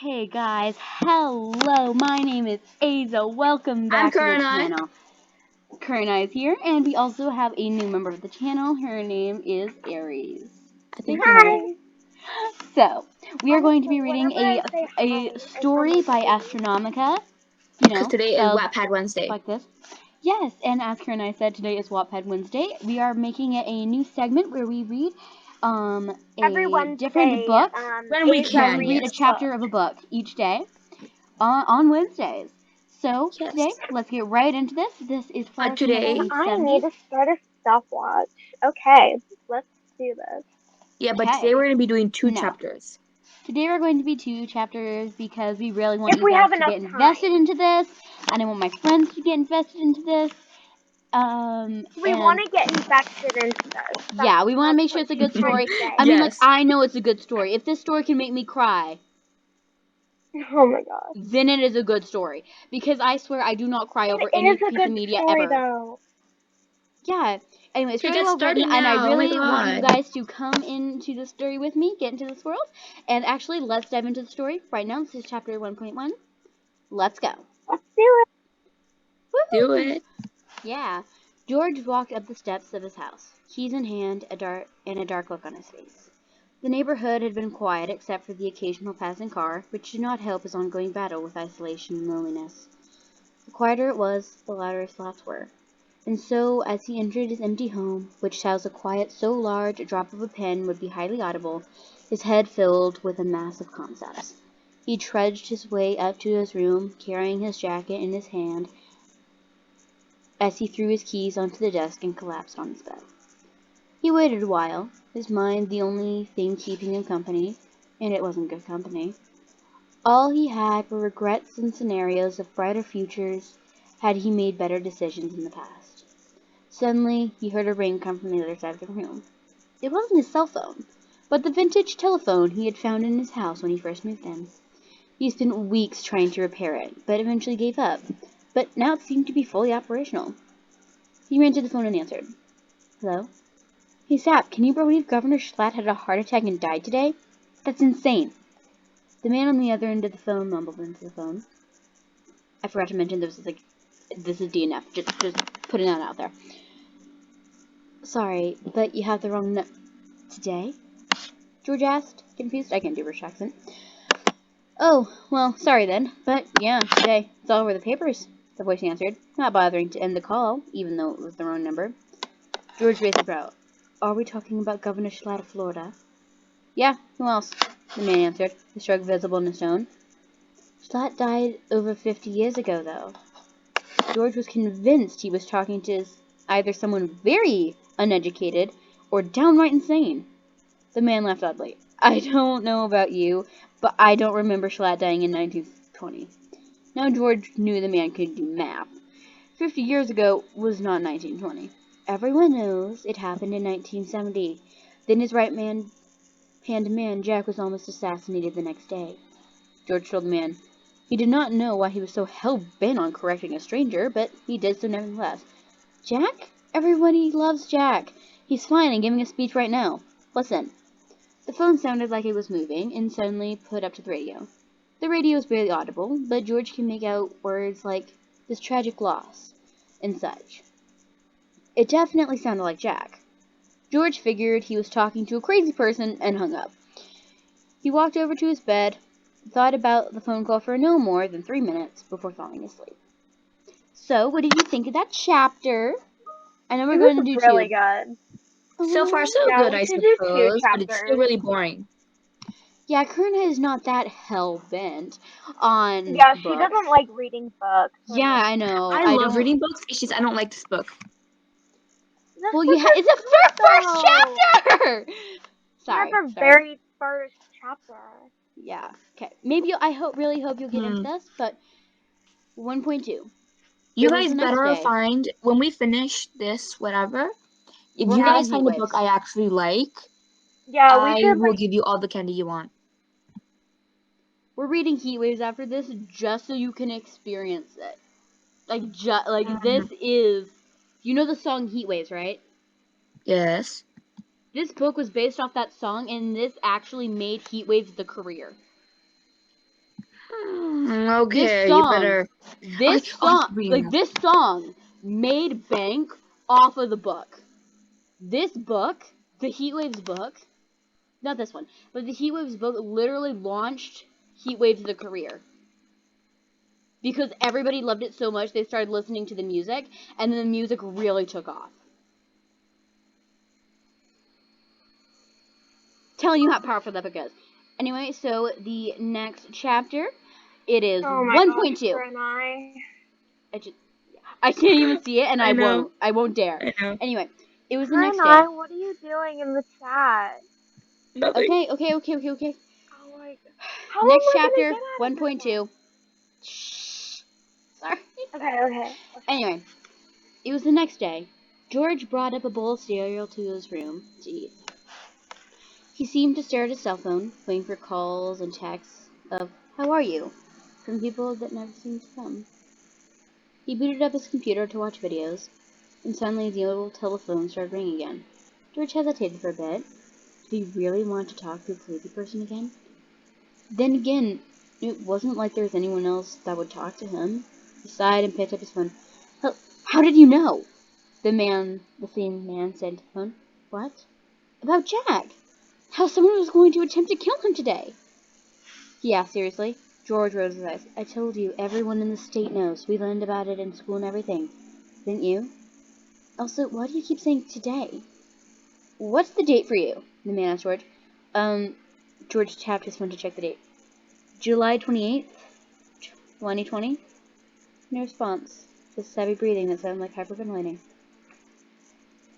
Hey guys, hello, my name is Aza, welcome back to the channel. Kurna is here, and we also have a new member of the channel, her name is Aries. Hi! So, we are going to be reading a story by Astronomica, Because today is Wattpad Wednesday. Like this. Yes, and as Kurna said, today is Wattpad Wednesday. We are making it a new segment where we read Every different book. when we can read a chapter of a book each day on Wednesdays. So today, let's get right into this. This is for today. I need to start a stopwatch. Okay, let's do this. Yeah, but today we're going to be doing two chapters. Today we're going to be 2 chapters because we really want If you we guys have to enough get invested into this, and I want my friends to get invested into this. We want to get invested into this. Yeah, we want to make sure it's a good story. I mean, like, I know it's a good story. If this story can make me cry, oh my god, then it is a good story. Because I swear I do not cry over any piece of media story, ever. Though. Yeah. Anyway, it's really really well written, now. and I really want you guys to come into the story with me, get into this world, and actually, let's dive into the story right now. This is chapter 1.1. Let's go. Let's do it. Woo-hoo. Do it. Yeah. George walked up the steps of his house, keys in hand, a dark look on his face. The neighborhood had been quiet except for the occasional passing car, which did not help his ongoing battle with isolation and loneliness. The quieter it was, the louder his thoughts were. And so, as he entered his empty home, which housed a quiet so large a drop of a pen would be highly audible, his head filled with a mass of concepts. He trudged his way up to his room, carrying his jacket in his hand, as he threw his keys onto the desk and collapsed on his bed. He waited a while, his mind the only thing keeping him company, and it wasn't good company. All he had were regrets and scenarios of brighter futures had he made better decisions in the past. Suddenly, he heard a ring come from the other side of the room. It wasn't his cell phone, but the vintage telephone he had found in his house when he first moved in. He spent weeks trying to repair it, but eventually gave up. But now it seemed to be fully operational. He ran to the phone and answered. Hello? Hey, Sap, can you believe Governor Schlatt had a heart attack and died today? That's insane. The man on the other end of the phone mumbled into the phone. I forgot to mention this is DNF. Just putting that out there. Sorry, but you have the wrong Today? George asked, confused. I can't do British accent. Oh, well, sorry then. But, yeah, today. It's all over the papers, the voice answered, not bothering to end the call, even though it was the wrong number. George raised a brow. Are we talking about Governor Schlatt of Florida? Yeah, who else? The man answered, a shrug visible in his tone. Schlatt died over 50 years ago, though. George was convinced he was talking to either someone very uneducated or downright insane. The man laughed oddly. I don't know about you, but I don't remember Schlatt dying in 1920. Now George knew the man could do math. 50 years ago was not 1920. Everyone knows it happened in 1970. Then his right-hand man, Jack, was almost assassinated the next day. George told the man. He did not know why he was so hell-bent on correcting a stranger, but he did so nevertheless. Jack? Everybody loves Jack. He's fine and giving a speech right now. Listen. The phone sounded like it was moving, and suddenly put up to the radio. The radio was barely audible, but George could make out words like, this tragic loss, and such. It definitely sounded like Jack. George figured he was talking to a crazy person and hung up. He walked over to his bed, thought about the phone call for no more than 3 minutes before falling asleep. So, what did you think of that chapter? I know we're going to do really 2. Good. So far, so good, I suppose, but it's still really boring. Yeah, Kurna is not that hell-bent on books. She doesn't like reading books. Yeah, I know. I love reading books. It's just I don't like this book. Well, yeah, it's a first chapter! Sorry. That's our very first chapter. Yeah. Okay. Maybe really hope you'll get into this, but 1.2. You guys better find, when we finish this, whatever, if you guys find a book I actually like, I will give you all the candy you want. We're reading Heat Waves after this just so you can experience it. This is... You know the song Heat Waves, right? Yes. This book was based off that song, and this actually made Heat Waves the career. Okay, you better. This song made bank off of the book. This book, the Heatwaves book, not this one, but the Heatwaves book literally launched Heatwaves the career. Because everybody loved it so much, they started listening to the music, and then the music really took off. Telling you how powerful that book is. Anyway, so the next chapter, it is 1.2. I can't even see it, and I won't dare. I know. Anyway, it was the next day. What are you doing in the chat? Nothing. Okay. Oh my god. How Next am I chapter, gonna get out of 1.2. Shh. Sorry. Okay. Anyway, it was the next day. George brought up a bowl of cereal to his room to eat. He seemed to stare at his cell phone, waiting for calls and texts of, "How are you?" from people that never seemed to come. He booted up his computer to watch videos, and suddenly the old telephone started ringing again. George hesitated for a bit. Did he really want to talk to a crazy person again? Then again, it wasn't like there was anyone else that would talk to him. He sighed and picked up his phone. How did you know? The same man said to the phone. What? About Jack. How someone was going to attempt to kill him today. He asked seriously. George rolled his eyes. I told you, everyone in the state knows. We learned about it in school and everything. Didn't you? Also, why do you keep saying today? What's the date for you? The man asked George. George tapped his phone to check the date. July 28th, 2020? No response. Just heavy breathing that sounded like hyperventilating.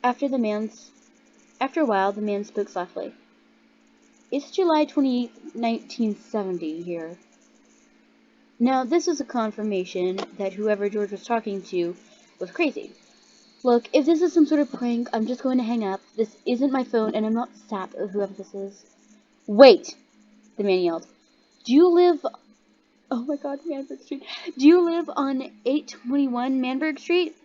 After a while, the man spoke softly. It's July 28th, 1970 here. Now, this was a confirmation that whoever George was talking to was crazy. Look, if this is some sort of prank, I'm just going to hang up. This isn't my phone, and I'm not sap of whoever this is. Wait! The man yelled. Do you live... Oh my god, Manberg Street. Do you live on 821 Manberg Street?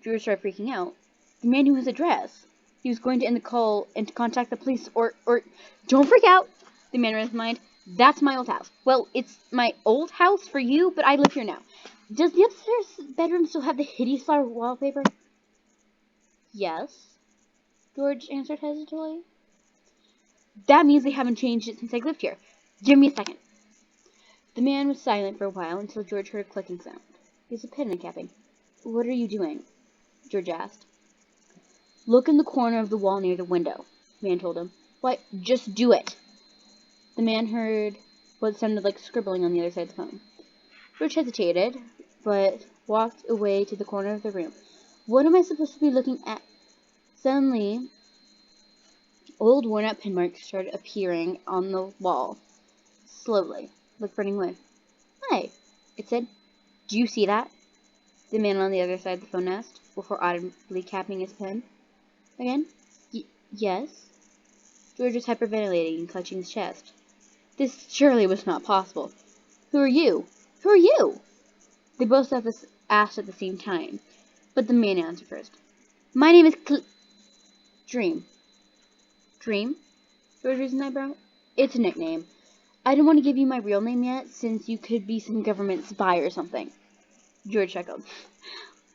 George started freaking out. The man knew his address. He was going to end the call and to contact the police or... Don't freak out! The man read his mind. That's my old house. Well, it's my old house for you, but I live here now. Does the upstairs bedroom still have the hideous flower wallpaper? Yes, George answered hesitantly. That means they haven't changed it since I lived here. Give me a second. The man was silent for a while until George heard a clicking sound. He was a pen and capping. What are you doing? George asked. Look in the corner of the wall near the window, the man told him. Why, just do it. The man heard what sounded like scribbling on the other side of the phone. George hesitated, but walked away to the corner of the room. What am I supposed to be looking at? Suddenly, old worn-out pen marks started appearing on the wall, slowly, like running away. Hi, it said. Do you see that? The man on the other side of the phone asked, before audibly capping his pen. Again? Yes? George was hyperventilating and clutching his chest. This surely was not possible. Who are you? Who are you? They both asked at the same time, but the man answered first. My name is Dream. Dream? George raised an eyebrow. It's a nickname. I don't want to give you my real name yet, since you could be some government spy or something. George chuckled.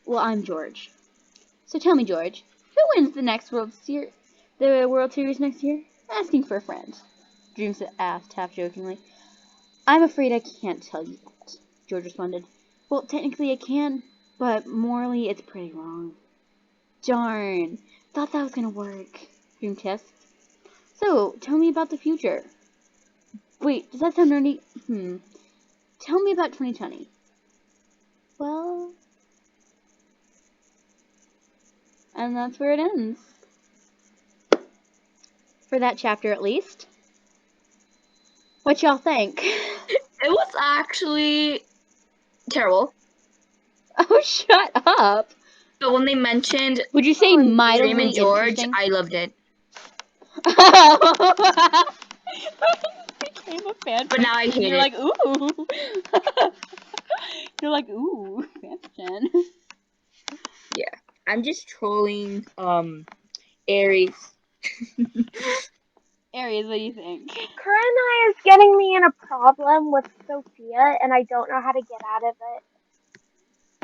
Well, I'm George. So tell me, George, who wins the World Series next year? Asking for a friend. Dream asked, half jokingly. I'm afraid I can't tell you that, George responded. Well, technically I can, but morally it's pretty wrong. Darn. Thought that was gonna work. Dream kissed. So, tell me about the future. Wait, does that sound nerdy? Tell me about 2020. Well... And that's where it ends. For that chapter, at least. What y'all think? It was actually terrible. Oh, shut up. But when they mentioned Would you say mildly Dream and George, interesting? I loved it. Became a fan. But now I hate You're it. like, ooh. You're like, ooh, fanfiction. Yeah. I'm just trolling Aries. Aries, what do you think? Karina is getting me in a problem with Sophia, and I don't know how to get out of it.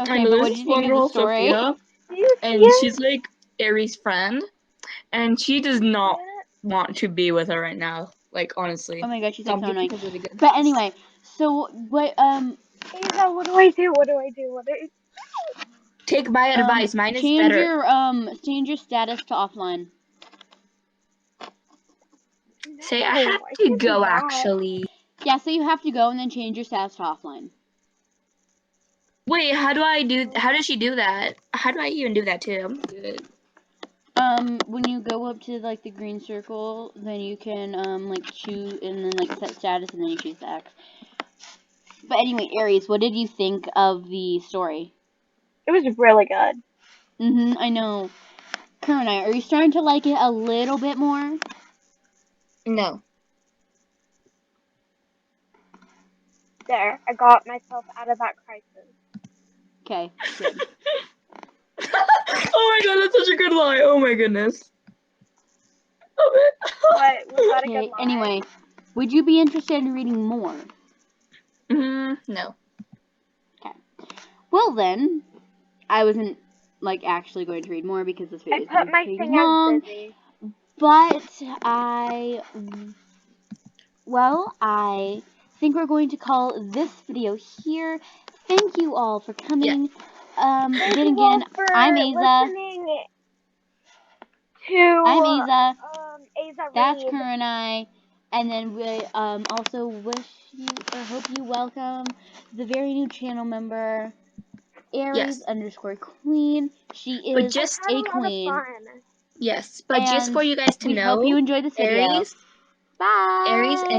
Okay, I know but what this do you one think of the girl, story? Sophia, Do you see and it? she's like Aries' friend, and she does Do you see not it? want to be with her right now. Like, honestly. Oh my god, she's like Some so people annoying. have really good But advice. anyway, so what Ava, what do I do? What do I do? What do I Take my advice. Mine is change better. your status to offline. Say, I No, have I to can't do go, that. actually. Yeah, so you have to go and then change your status to offline. Wait, how does she do that? How do I even do that, too? I'm good. When you go up to, like, the green circle, then you can, like, choose, and then, like, set status, and then you choose the X. But anyway, Aries, what did you think of the story? It was really good. I know. Karina, are you starting to like it a little bit more? No. There, I got myself out of that crisis. Okay, good. Oh my god, that's such a good lie. Oh my goodness. What? Was that a good Okay, lie? anyway, would you be interested in reading more? No. Okay. Well then, I wasn't, like, actually going to read more because this video I is going put to be my pretty thing long. as busy. But I think we're going to call this video here. Thank you all for coming. Yeah. Thank Then you all again, for I'm Aza. listening to I'm Aza. Aza That's Reed. Kerr and I. And then we also wish you or hope you welcome the very new channel member, Aries _Queen. She is But just a queen. Yes, but just And for you guys to we hope you know, enjoyed this video. Aries Bye. and